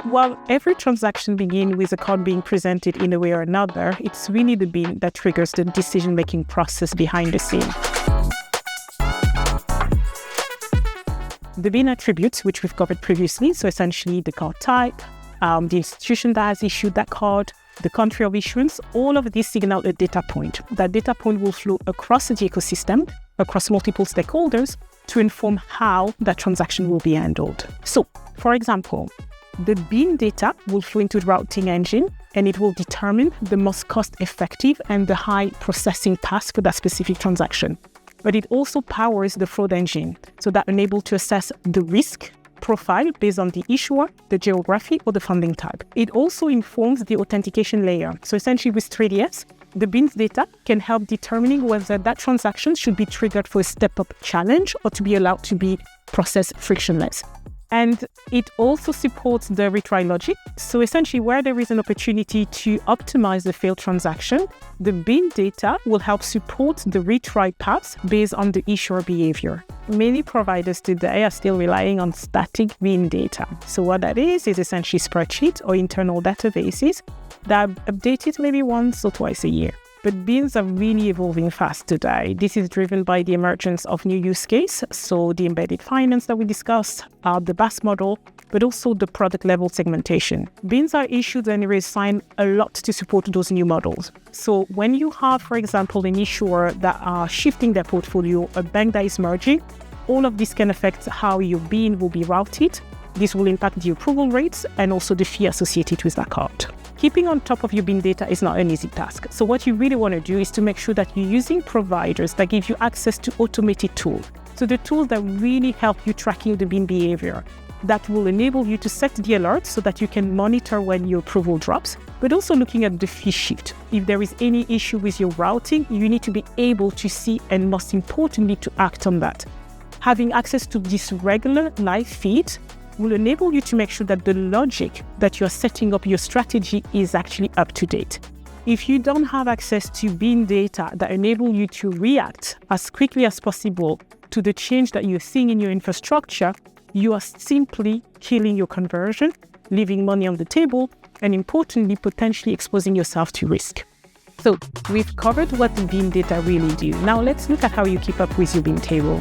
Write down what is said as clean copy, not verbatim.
While every transaction begins with a card being presented in a way or another, it's really the bean that triggers the decision-making process behind the scene. The bean attributes, which we've covered previously, so essentially the card type, the institution that has issued that card, the country of issuance, all of these signal a data point. That data point will flow across the ecosystem, across multiple stakeholders, to inform how that transaction will be handled. So, for example, the bean data will flow into the routing engine, and it will determine the most cost-effective and the high processing path for that specific transaction. But it also powers the fraud engine, so that enables to assess the risk profile based on the issuer, the geography, or the funding type. It also informs the authentication layer. So essentially with 3DS, the beans data can help determining whether that transaction should be triggered for a step-up challenge or to be allowed to be processed frictionless. And it also supports the retry logic. So essentially, where there is an opportunity to optimize the failed transaction, the bean data will help support the retry paths based on the issuer behavior. Many providers today are still relying on static bean data. So what that is essentially spreadsheets or internal databases that are updated maybe once or twice a year. But beans are really evolving fast today. This is driven by the emergence of new use cases, so the embedded finance that we discussed, the BaaS model, but also the product level segmentation. Beans are issued and reassigned a lot to support those new models. So when you have, for example, an issuer that are shifting their portfolio, a bank that is merging, all of this can affect how your bean will be routed. This will impact the approval rates and also the fee associated with that card. Keeping on top of your bean data is not an easy task. So what you really want to do is to make sure that you're using providers that give you access to automated tools. So the tools that really help you tracking the bean behavior, that will enable you to set the alerts so that you can monitor when your approval drops, but also looking at the fee shift. If there is any issue with your routing, you need to be able to see and most importantly to act on that. Having access to this regular live feed will enable you to make sure that the logic that you're setting up your strategy is actually up to date. If you don't have access to bean data that enable you to react as quickly as possible to the change that you're seeing in your infrastructure, you are simply killing your conversion, leaving money on the table, and importantly, potentially exposing yourself to risk. So we've covered what the bean data really do. Now let's look at how you keep up with your bean table.